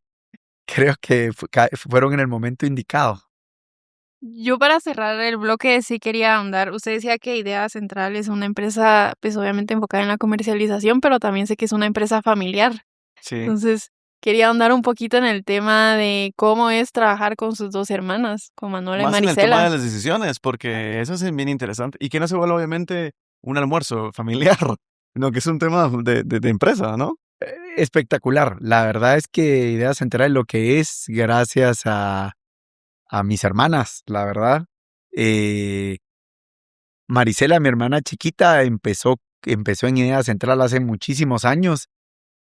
fueron en el momento indicado. Yo para cerrar el bloque sí quería ahondar. Usted decía que Idea Central es una empresa, pues obviamente enfocada en la comercialización, pero también sé que es una empresa familiar. Sí. Entonces, quería ahondar un poquito en el tema de cómo es trabajar con sus 2 hermanas, con Manuela Más y en el tema de Marisela. las decisiones, porque eso es bien interesante. Y que no se vuelva, obviamente, un almuerzo familiar, sino que es un tema de empresa, ¿no? Espectacular. La verdad es que Idea Central es lo que es gracias a mis hermanas, la verdad. Marisela, mi hermana chiquita, empezó en Idea Central hace muchísimos años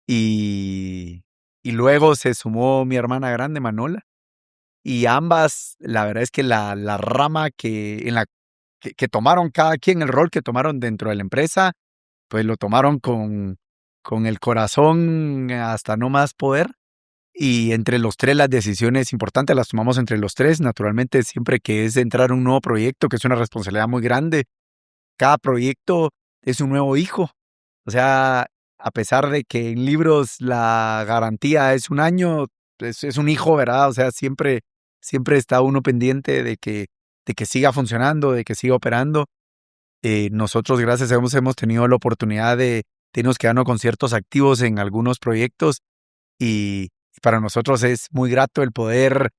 y luego se sumó mi hermana grande, Manola. Y ambas, la verdad es que la rama que tomaron cada quien, el rol que tomaron dentro de la empresa, pues lo tomaron con el corazón hasta no más poder. Y entre los 3 las decisiones importantes las tomamos entre los 3. Naturalmente, siempre que es entrar a un nuevo proyecto, que es una responsabilidad muy grande, cada proyecto es un nuevo hijo. O sea, a pesar de que en libros la garantía es 1 año, es un hijo, ¿verdad? O sea, siempre está uno pendiente de que siga funcionando, de que siga operando. Nosotros, gracias a Dios, hemos tenido la oportunidad de irnos quedando con ciertos activos en algunos proyectos y para nosotros es muy grato el poder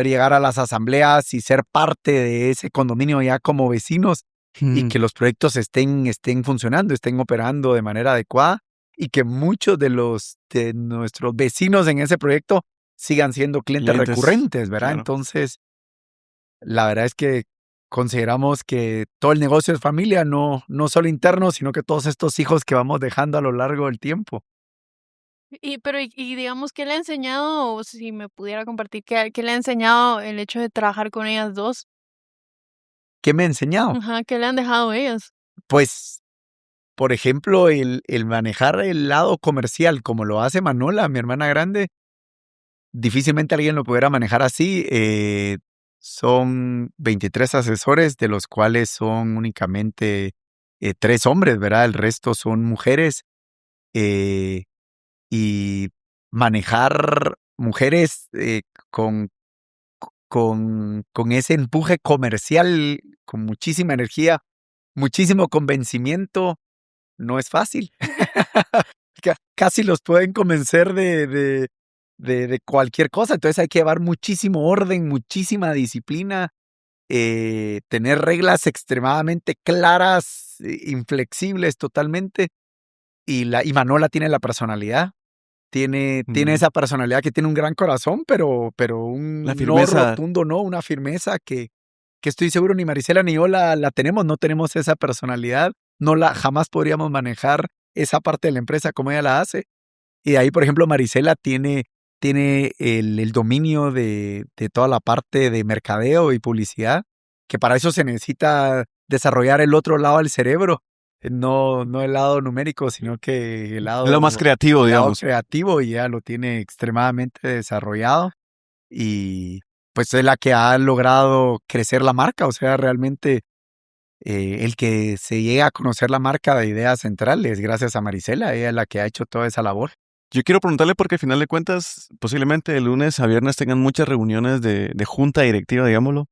llegar a las asambleas y ser parte de ese condominio ya como vecinos y que los proyectos estén funcionando, estén operando de manera adecuada y que muchos de nuestros vecinos en ese proyecto sigan siendo clientes recurrentes, ¿verdad? Claro. Entonces, la verdad es que consideramos que todo el negocio es familia, no solo interno, sino que todos estos hijos que vamos dejando a lo largo del tiempo. Y digamos, ¿qué le ha enseñado, o si me pudiera compartir, qué le ha enseñado el hecho de trabajar con ellas 2? ¿Qué me ha enseñado? Ajá, ¿qué le han dejado ellas? Pues, por ejemplo, el manejar el lado comercial como lo hace Manola, mi hermana grande, difícilmente alguien lo pudiera manejar así. Son 23 asesores, de los cuales son únicamente 3 hombres, ¿verdad? El resto son mujeres. Y manejar mujeres con ese empuje comercial, con muchísima energía, muchísimo convencimiento, no es fácil. Casi los pueden convencer de cualquier cosa. Entonces hay que llevar muchísimo orden, muchísima disciplina, tener reglas extremadamente claras, inflexibles totalmente. Y Manola tiene la personalidad. Tiene esa personalidad que tiene un gran corazón, pero un La no firmeza. rotundo, no, una firmeza que estoy seguro ni Marisela ni yo la tenemos, no tenemos esa personalidad, jamás podríamos manejar esa parte de la empresa como ella la hace. Y de ahí, por ejemplo, Marisela tiene tiene el dominio de toda la parte de mercadeo y publicidad, que para eso se necesita desarrollar el otro lado del cerebro, no el lado numérico, sino que el lado Lo más creativo, lado digamos. creativo, y ya lo tiene extremadamente desarrollado, y pues es la que ha logrado crecer la marca. O sea, realmente el que se llega a conocer la marca de Idea Central es gracias a Marisela. Ella es la que ha hecho toda esa labor. Yo quiero preguntarle porque al final de cuentas, posiblemente de lunes a viernes tengan muchas reuniones de junta directiva, digámoslo,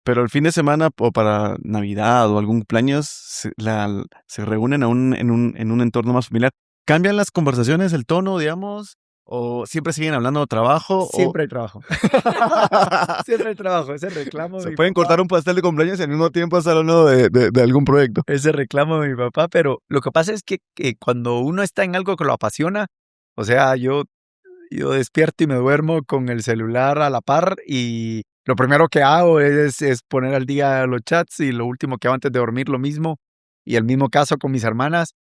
pero el fin de semana o para Navidad o algún cumpleaños se reúnen en un entorno más familiar. ¿Cambian las conversaciones, el tono, digamos? ¿O siempre siguen hablando de trabajo? Siempre hay trabajo. Siempre hay trabajo. Ese reclamo Se de mi pueden papá, cortar un pastel de cumpleaños y al mismo tiempo estar hablando de algún proyecto. ese reclamo de mi papá, pero lo que pasa es que cuando uno está en algo que lo apasiona, o sea, yo despierto y me duermo con el celular a la par, y lo primero que hago es poner al día los chats, y lo último que hago antes de dormir lo mismo, y el mismo caso con mis hermanas.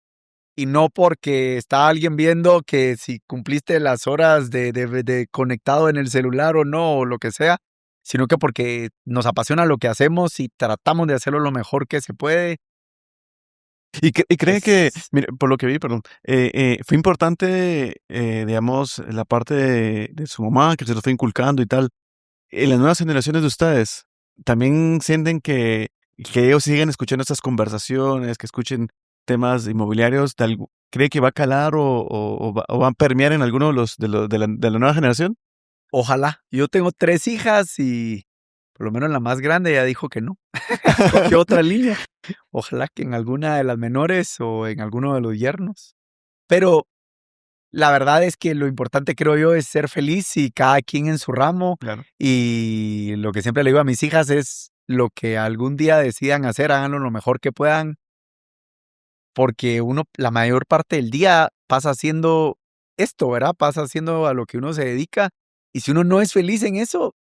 Y no porque está alguien viendo que si cumpliste las horas de conectado en el celular o no, o lo que sea, sino que porque nos apasiona lo que hacemos y tratamos de hacerlo lo mejor que se puede. Y cree que, Es- mire, por lo que vi, perdón, fue importante, digamos, la parte de su mamá, que se lo fue inculcando y tal. En las nuevas generaciones de ustedes, ¿también sienten que ellos siguen escuchando estas conversaciones, que escuchen temas inmobiliarios? ¿Cree que va a calar o va a permear en alguno de la nueva generación? Ojalá. Yo tengo 3 hijas y por lo menos la más grande ya dijo que no. Escogió otra línea. Ojalá que en alguna de las menores o en alguno de los yernos. Pero la verdad es que lo importante, creo yo, es ser feliz y cada quien en su ramo. Claro. Y lo que siempre le digo a mis hijas es lo que algún día decidan hacer, háganlo lo mejor que puedan, porque uno la mayor parte del día pasa haciendo esto, ¿verdad? Pasa haciendo a lo que uno se dedica, y si uno no es feliz en eso,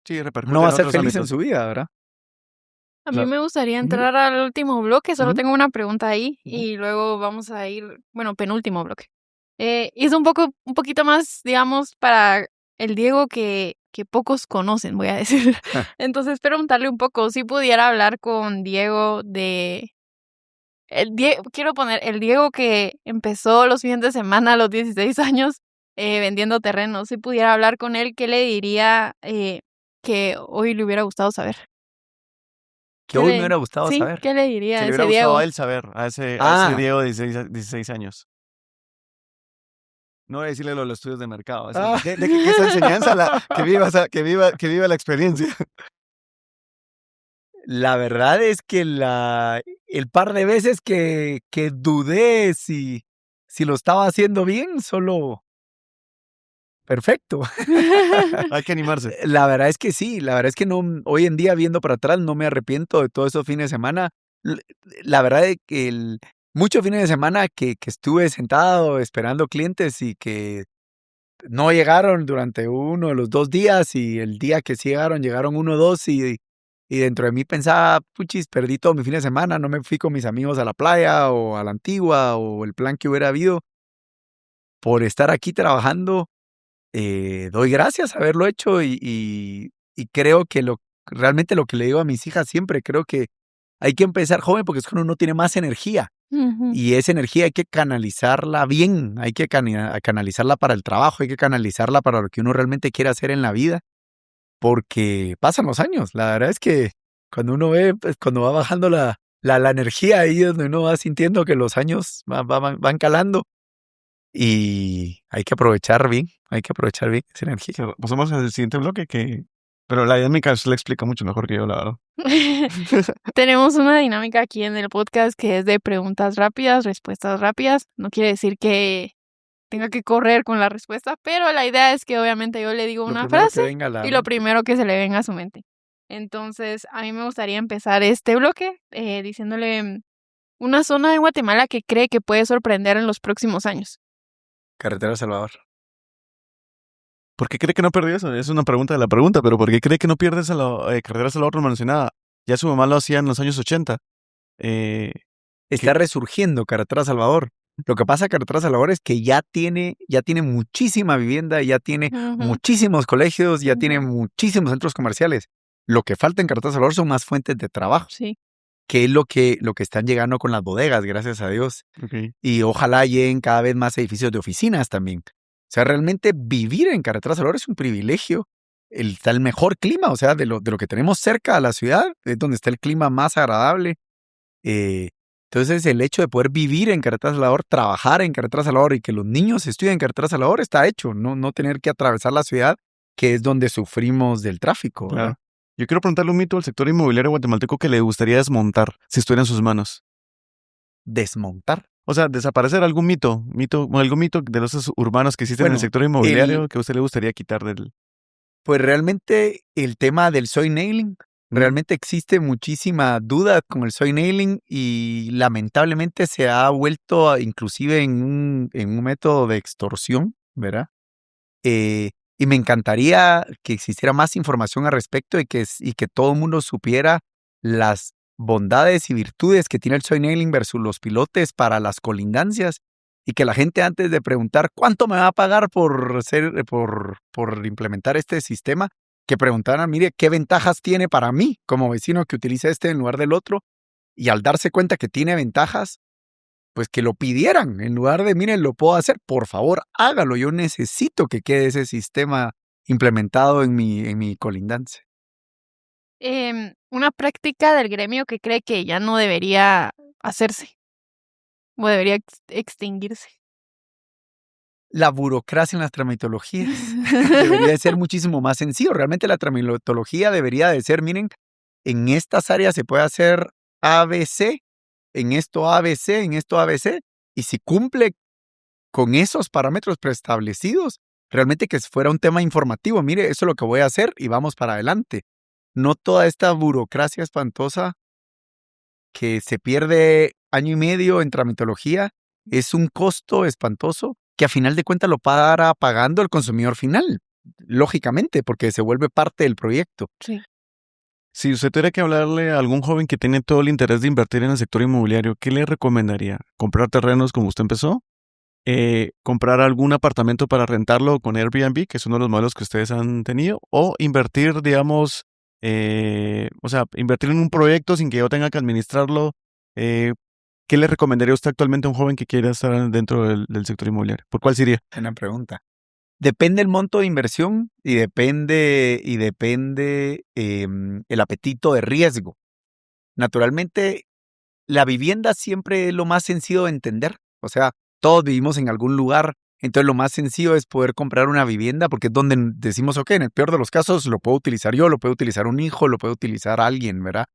Sí, repercute no va a en ser otros feliz en ámbitos. su vida, ¿verdad? A mí Claro. me gustaría Ujú. entrar al último bloque, solo Ujú. tengo una pregunta ahí Ujú. y luego vamos a ir, bueno, penúltimo bloque. Y es un poquito más, digamos, para el Diego que pocos conocen, voy a decir. Entonces, preguntarle un poco, si pudiera hablar con Diego quiero poner el Diego que empezó los fines de semana a los 16 años vendiendo terrenos, si pudiera hablar con él, ¿qué le diría que hoy le hubiera gustado saber? Que hoy me hubiera gustado Sí, saber. ¿qué le diría Que a le ese hubiera gustado Diego? a él saber, a ese Ah, Diego de 16 años. No voy a decirle los estudios de mercado. Ah. Que esa enseñanza, que viva la experiencia. La verdad es que el par de veces que dudé si lo estaba haciendo bien, solo perfecto. Hay que animarse. La verdad es que sí, la verdad es que no, hoy en día viendo para atrás no me arrepiento de todos esos fines de semana. L- La verdad es que muchos fines de semana que estuve sentado esperando clientes y que no llegaron durante uno de los 2 días, y el día que sí llegaron 1 o 2, y dentro de mí pensaba, puchis, perdí todo mi fin de semana, no me fui con mis amigos a la playa o a la Antigua o el plan que hubiera habido por estar aquí trabajando. Doy gracias a haberlo hecho, y creo que realmente lo que le digo a mis hijas siempre, creo que hay que empezar joven porque es cuando uno tiene más energía. Ujú. Y esa energía hay que canalizarla bien, hay que canalizarla para el trabajo, hay que canalizarla para lo que uno realmente quiere hacer en la vida, porque pasan los años. La verdad es que cuando uno ve, pues, cuando va bajando la energía, ahí es donde uno va sintiendo que los años van calando, y hay que aprovechar bien esa energía. Pasamos al siguiente bloque pero la dinámica se le explica mucho mejor que yo, la verdad. Tenemos una dinámica aquí en el podcast que es de preguntas rápidas, respuestas rápidas. No quiere decir que tenga que correr con la respuesta, pero la idea es que obviamente yo le digo Lo una primero que frase venga a la y lo mente. primero que se le venga a su mente. Entonces, a mí me gustaría empezar este bloque diciéndole una zona de Guatemala que cree que puede sorprender en los próximos años. Carretera Salvador. ¿Por qué cree que no perdió eso? Es una pregunta de la pregunta, pero ¿por qué cree que no pierde esa carrera Salvador mencionada? Ya su mamá lo hacía en los años 80. Está resurgiendo Carretera Salvador. Lo que pasa, Carretera Salvador, es que ya tiene muchísima vivienda, ya tiene muchísimos colegios, ya tiene muchísimos centros comerciales. Lo que falta en Carretera Salvador son más fuentes de trabajo, Sí. que es lo que están llegando con las bodegas, gracias a Dios. Ok. Y ojalá lleguen cada vez más edificios de oficinas también. O sea, realmente vivir en Carretera Salvador es un privilegio. Está el mejor clima, o sea, de lo que tenemos cerca a la ciudad, es donde está el clima más agradable. Entonces, el hecho de poder vivir en Carretera Salvador, trabajar en Carretera Salvador y que los niños estudien en Carretera Salvador está hecho. No tener que atravesar la ciudad, que es donde sufrimos del tráfico, ¿verdad? Claro. Yo quiero preguntarle un mito al sector inmobiliario guatemalteco que le gustaría desmontar si estuviera en sus manos. Desmontar. O sea, desaparecer algún mito de los urbanos que existen en Bueno, el sector inmobiliario que a usted le gustaría quitar del... Pues realmente el tema del soy nailing, realmente existe muchísima duda con el soy nailing y lamentablemente se ha vuelto inclusive en un método de extorsión, ¿verdad? Y me encantaría que existiera más información al respecto y que todo el mundo supiera las bondades y virtudes que tiene el soy nailing versus los pilotes para las colindancias y que la gente antes de preguntar cuánto me va a pagar por implementar este sistema, que preguntaran, mire, qué ventajas tiene para mí como vecino que utiliza este en lugar del otro, y al darse cuenta que tiene ventajas, pues que lo pidieran en lugar de, miren, lo puedo hacer, por favor, hágalo, yo necesito que quede ese sistema implementado en mi colindancia. Una práctica del gremio que cree que ya no debería hacerse o debería extinguirse. La burocracia en las tramitologías debería de ser muchísimo más sencillo. Realmente la tramitología debería de ser, miren, en estas áreas se puede hacer ABC, en esto ABC, en esto ABC, y si cumple con esos parámetros preestablecidos, realmente que fuera un tema informativo. Mire, eso es lo que voy a hacer y vamos para adelante. No toda esta burocracia espantosa que se pierde año y medio en tramitología, es un costo espantoso que a final de cuentas lo para pagando el consumidor final, lógicamente, porque se vuelve parte del proyecto. Sí. Si usted tuviera que hablarle a algún joven que tiene todo el interés de invertir en el sector inmobiliario, ¿qué le recomendaría? ¿Comprar terrenos como usted empezó? ¿Comprar algún apartamento para rentarlo con Airbnb, que es uno de los modelos que ustedes han tenido? ¿O invertir, digamos, invertir en un proyecto sin que yo tenga que administrarlo? ¿Qué le recomendaría usted actualmente a un joven que quiera estar dentro del sector inmobiliario? ¿Por cuál sería? Buena pregunta. Depende el monto de inversión y depende el apetito de riesgo. Naturalmente, la vivienda siempre es lo más sencillo de entender. O sea, todos vivimos en algún lugar, entonces lo más sencillo es poder comprar una vivienda porque es donde decimos, ok, en el peor de los casos lo puedo utilizar yo, lo puede utilizar un hijo, lo puede utilizar alguien, ¿verdad?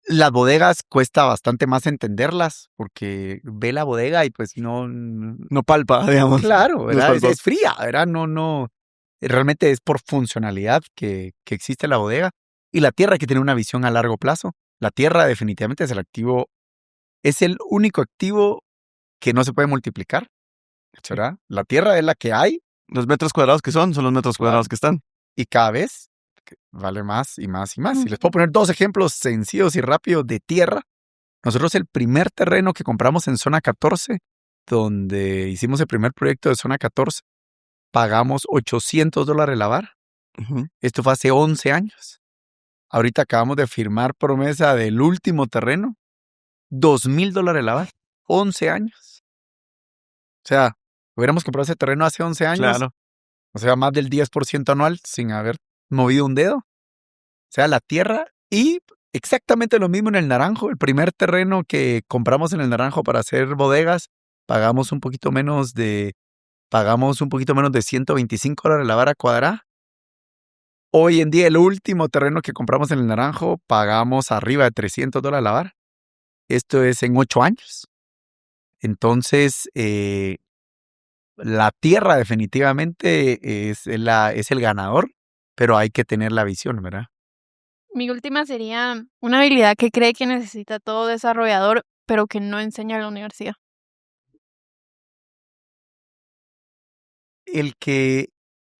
Las bodegas cuesta bastante más entenderlas porque ve la bodega y pues no palpa, digamos. Claro, ¿verdad? Es fría, ¿verdad? No, realmente es por funcionalidad que existe la bodega. Y la tierra hay que tener una visión a largo plazo. La tierra definitivamente es el único activo que no se puede multiplicar, ¿verdad? La tierra es la que hay. Los metros cuadrados que son los metros cuadrados que están. Y cada vez vale más y más y más. Y les puedo poner 2 ejemplos sencillos y rápidos de tierra. Nosotros el primer terreno que compramos en Zona 14, donde hicimos el primer proyecto de Zona 14, pagamos $800 la vara. Esto fue hace 11 años. Ahorita acabamos de firmar promesa del último terreno, $2,000 la vara. 11 años. O sea, hubiéramos comprado ese terreno hace 11 años. Claro. O sea, más del 10% anual sin haber movido un dedo. O sea, la tierra y exactamente lo mismo en el Naranjo. El primer terreno que compramos en el Naranjo para hacer bodegas, pagamos un poquito menos de $125 la vara cuadrada. Hoy en día, el último terreno que compramos en el Naranjo, pagamos arriba de $300 la vara. Esto es en 8 años. Entonces, la tierra definitivamente es el ganador, pero hay que tener la visión, ¿verdad? Mi última sería una habilidad que cree que necesita todo desarrollador, pero que no enseña en la universidad. El que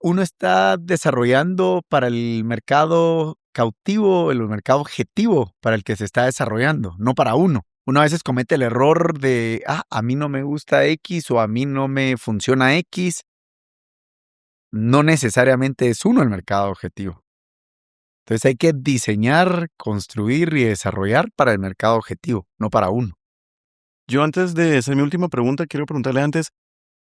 uno está desarrollando para el mercado cautivo, el mercado objetivo para el que se está desarrollando, no para uno. uno a veces comete el error de, a mí no me gusta X o a mí no me funciona X. No necesariamente es uno el mercado objetivo. Entonces hay que diseñar, construir y desarrollar para el mercado objetivo, no para uno. Yo antes de hacer mi última pregunta, quiero preguntarle antes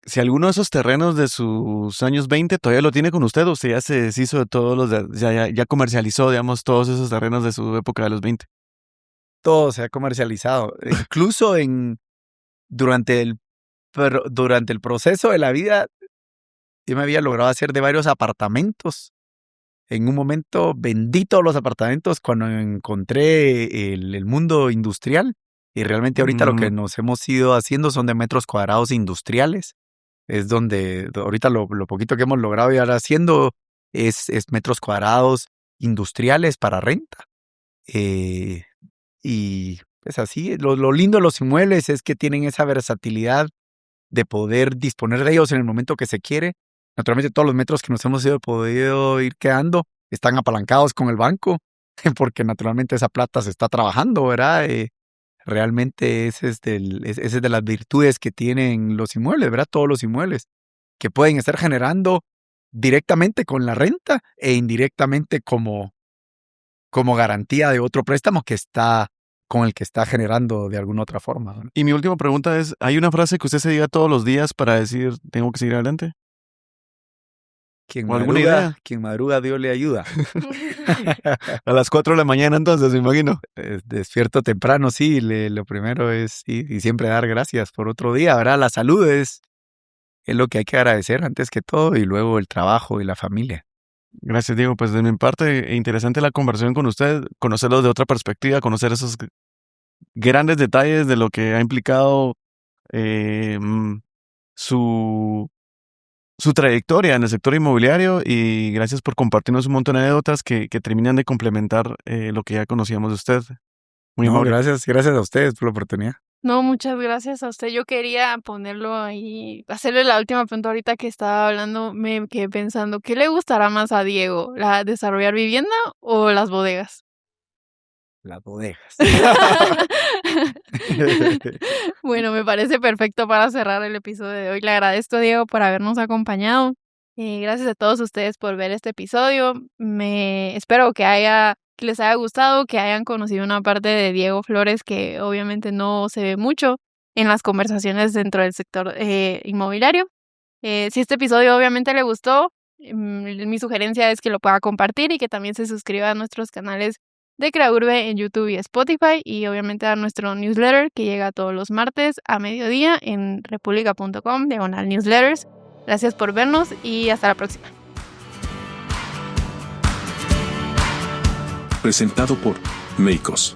si alguno de esos terrenos de sus años 20 todavía lo tiene con usted o si ya se deshizo de todos ya comercializó, digamos, todos esos terrenos de su época de los 20. Todo se ha comercializado. Incluso durante el proceso de la vida, yo me había logrado hacer de varios apartamentos. En un momento vendí todos los apartamentos cuando encontré el mundo industrial. Y realmente ahorita lo que nos hemos ido haciendo son de metros cuadrados industriales. Es donde ahorita lo poquito que hemos logrado ir haciendo es metros cuadrados industriales para renta. Y pues así, lo lindo de los inmuebles es que tienen esa versatilidad de poder disponer de ellos en el momento que se quiere. Naturalmente todos los metros que nos hemos podido ir quedando están apalancados con el banco, porque naturalmente esa plata se está trabajando, ¿verdad? Realmente esa es de las virtudes que tienen los inmuebles, ¿verdad? Todos los inmuebles, que pueden estar generando directamente con la renta e indirectamente como garantía de otro préstamo con el que está generando de alguna otra forma, ¿no? Y mi última pregunta es, ¿hay una frase que usted se diga todos los días para decir, tengo que seguir adelante? Quien ¿Alguna idea? madruga, Dios le ayuda. A las 4 de la mañana entonces, me imagino. Despierto temprano, sí. Lo primero es sí, y siempre dar gracias por otro día, ¿verdad? La salud es lo que hay que agradecer antes que todo y luego el trabajo y la familia. Gracias, Diego. Pues de mi parte, interesante la conversación con usted, conocerlo de otra perspectiva, conocer esos grandes detalles de lo que ha implicado su trayectoria en el sector inmobiliario y gracias por compartirnos un montón de anécdotas que terminan de complementar lo que ya conocíamos de usted. Muy amable. Gracias a ustedes por la oportunidad. No, muchas gracias a usted. Yo quería ponerlo ahí, hacerle la última pregunta ahorita que estaba hablando, me quedé pensando, ¿qué le gustará más a Diego? ¿La desarrollar vivienda o las bodegas? Las bodegas. Bueno, me parece perfecto para cerrar el episodio de hoy. Le agradezco, Diego, por habernos acompañado. Gracias a todos ustedes por ver este episodio. Espero que les haya gustado, que hayan conocido una parte de Diego Flores que obviamente no se ve mucho en las conversaciones dentro del sector inmobiliario. Si este episodio obviamente le gustó, mi sugerencia es que lo pueda compartir y que también se suscriba a nuestros canales de CreaUrbe en YouTube y Spotify y obviamente a nuestro newsletter que llega todos los martes a mediodía en republica.com/newsletters. Gracias por vernos y hasta la próxima. Presentado por Meikos.